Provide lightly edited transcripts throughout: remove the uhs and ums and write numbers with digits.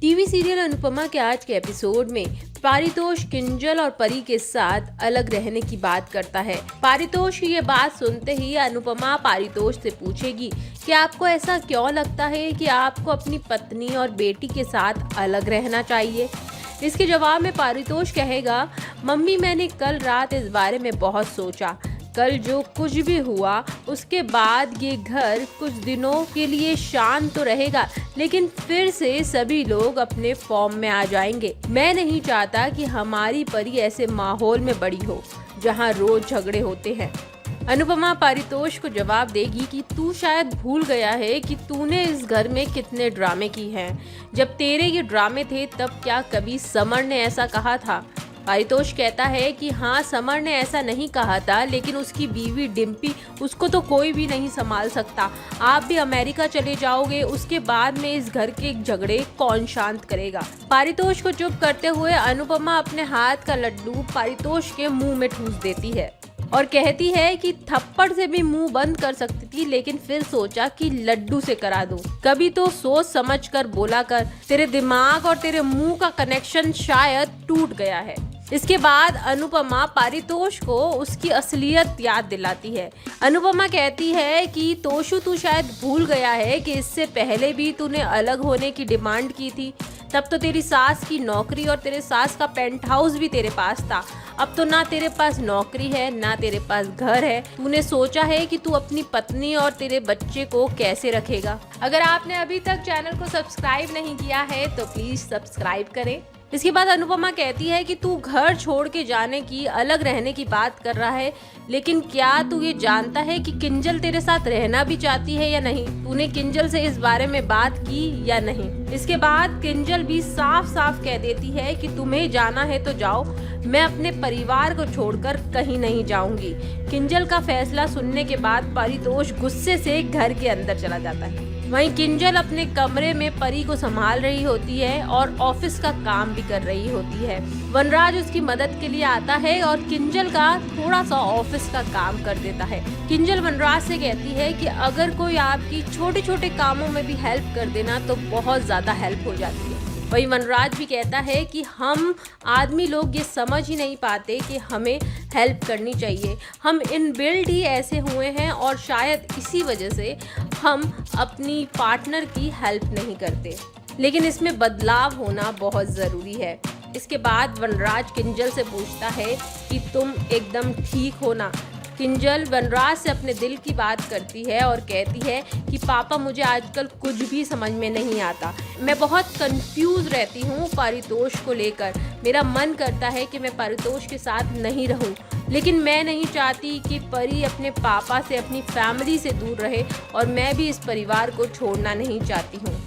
TV serial Anupama के आज के एपिसोड में पारितोष किंजल और परी के साथ अलग रहने की बात करता है। पारितोष की ये बात सुनते ही अनुपमा पारितोष से पूछेगी कि आपको ऐसा क्यों लगता है कि आपको अपनी पत्नी और बेटी के साथ अलग रहना चाहिए। इसके जवाब में पारितोष कहेगा, मम्मी मैंने कल रात इस बारे में बहुत सोचा। कल जो कुछ भी हुआ उसके बाद ये घर कुछ दिनों के लिए शांत तो रहेगा, लेकिन फिर से सभी लोग अपने फॉर्म में आ जाएंगे। मैं नहीं चाहता कि हमारी परी ऐसे माहौल में बड़ी हो जहां रोज झगड़े होते हैं। अनुपमा पारितोष को जवाब देगी कि तू शायद भूल गया है कि तूने इस घर में कितने ड्रामे की हैं। जब तेरे ये ड्रामे थे तब क्या कभी समर ने ऐसा कहा था? पारितोष कहता है कि हाँ, समर ने ऐसा नहीं कहा था, लेकिन उसकी बीवी डिम्पी, उसको तो कोई भी नहीं संभाल सकता। आप भी अमेरिका चले जाओगे, उसके बाद में इस घर के झगड़े कौन शांत करेगा? पारितोष को चुप करते हुए अनुपमा अपने हाथ का लड्डू पारितोष के मुंह में ठूस देती है और कहती है कि थप्पड़ से भी मुंह बंद कर सकती थी, लेकिन फिर सोचा कि लड्डू से करा दूं। कभी तो सोच समझ कर बोला कर, तेरे दिमाग और तेरे मुंह का कनेक्शन शायद टूट गया है। इसके बाद अनुपमा पारितोष को उसकी असलियत याद दिलाती है। अनुपमा कहती है कि तोशु, तू शायद भूल गया है कि इससे पहले भी तूने अलग होने की डिमांड की थी। तब तो तेरी सास की नौकरी और तेरे सास का पेंट हाउस भी तेरे पास था। अब तो ना तेरे पास नौकरी है, ना तेरे पास घर है। तूने सोचा है कि तू अपनी पत्नी और तेरे बच्चे को कैसे रखेगा। अगर आपने अभी तक चैनल को सब्सक्राइब नहीं किया है तो प्लीज सब्सक्राइब करें। इसके बाद अनुपमा कहती है कि तू घर छोड़ के जाने की, अलग रहने की बात कर रहा है, लेकिन क्या तू ये जानता है कि किंजल तेरे साथ रहना भी चाहती है या नहीं? तूने किंजल से इस बारे में बात की या नहीं? इसके बाद किंजल भी साफ साफ कह देती है कि तुम्हें जाना है तो जाओ, मैं अपने परिवार को छोड़कर कहीं नहीं जाऊंगी। किंजल का फैसला सुनने के बाद पारितोष गुस्से से घर के अंदर चला जाता है। वहीं किंजल अपने कमरे में परी को संभाल रही होती है और ऑफिस का काम भी कर रही होती है। वनराज उसकी मदद के लिए आता है और किंजल का थोड़ा सा ऑफिस का काम कर देता है। किंजल वनराज से कहती है कि अगर कोई आपकी छोटे छोटे कामों में भी हेल्प कर देना तो बहुत ज्यादा हेल्प हो जाती है। वही वनराज भी कहता है कि हम आदमी लोग ये समझ ही नहीं पाते कि हमें हेल्प करनी चाहिए। हम इनबिल्ट ही ऐसे हुए हैं और शायद इसी वजह से हम अपनी पार्टनर की हेल्प नहीं करते, लेकिन इसमें बदलाव होना बहुत ज़रूरी है। इसके बाद वनराज किंजल से पूछता है कि तुम एकदम ठीक हो ना? किंजल वनराज से अपने दिल की बात करती है और कहती है कि पापा, मुझे आजकल कुछ भी समझ में नहीं आता। मैं बहुत कंफ्यूज रहती हूँ पारितोष को लेकर। मेरा मन करता है कि मैं पारितोष के साथ नहीं रहूँ, लेकिन मैं नहीं चाहती कि परी अपने पापा से, अपनी फैमिली से दूर रहे, और मैं भी इस परिवार को छोड़ना नहीं चाहती हूँ।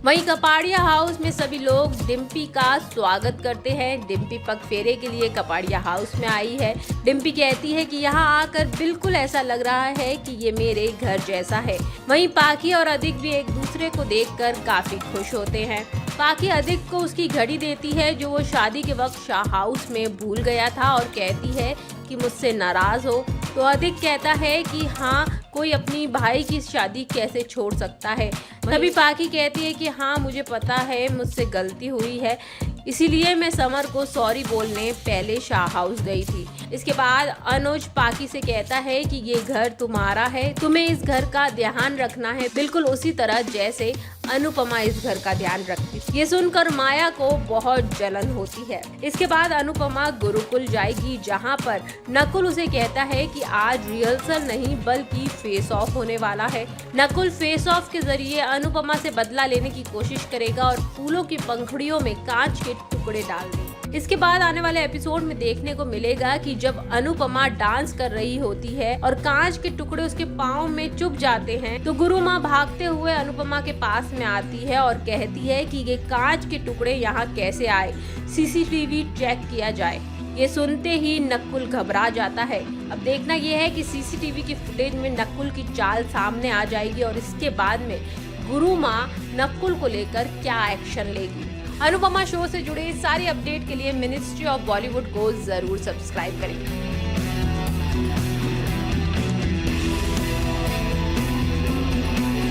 वहीं कपाड़िया हाउस में सभी लोग डिम्पी का स्वागत करते हैं। डिम्पी पगफेरे के लिए कपाड़िया हाउस में आई है। डिम्पी कहती है कि यहाँ आकर बिल्कुल ऐसा लग रहा है कि ये मेरे घर जैसा है। वहीं पाकी और अधिक भी एक दूसरे को देखकर काफी खुश होते हैं। पाकी अधिक को उसकी घड़ी देती है जो वो शादी के वक्त शाह हाउस में भूल गया था और कहती है कि मुझसे नाराज हो। तो अधिक कहता है कि हाँ, कोई अपनी भाई की शादी कैसे छोड़ सकता है। तभी पाकी कहती है कि हाँ, मुझे पता है मुझसे गलती हुई है, इसीलिए मैं समर को सॉरी बोलने पहले शाह हाउस गई थी। इसके बाद अनुज पाकी से कहता है कि ये घर तुम्हारा है, तुम्हें इस घर का ध्यान रखना है, बिल्कुल उसी तरह जैसे अनुपमा इस घर का ध्यान रखती। ये सुनकर माया को बहुत जलन होती है। इसके बाद अनुपमा गुरुकुल जाएगी, जहाँ पर नकुल उसे कहता है कि आज रिहर्सल नहीं बल्कि फेस ऑफ होने वाला है। नकुल फेस ऑफ के जरिए अनुपमा से बदला लेने की कोशिश करेगा और फूलों की पंखुड़ियों में कांच के टुकड़े डाल देंगे। इसके बाद आने वाले एपिसोड में देखने को मिलेगा कि जब अनुपमा डांस कर रही होती है और कांच के टुकड़े उसके पाँव में चुभ जाते हैं, तो गुरु माँ भागते हुए अनुपमा के पास में आती है और कहती है कि ये कांच के टुकड़े यहाँ कैसे आए, सीसीटीवी चेक किया जाए। ये सुनते ही नकुल घबरा जाता है। अब देखना यह है कि सीसीटीवी की फुटेज में नकुल की चाल सामने आ जाएगी और इसके बाद में गुरु माँ नकुल को लेकर क्या एक्शन लेगी। अनुपमा शो से जुड़े सारे अपडेट के लिए मिनिस्ट्री ऑफ बॉलीवुड को जरूर सब्सक्राइब करें।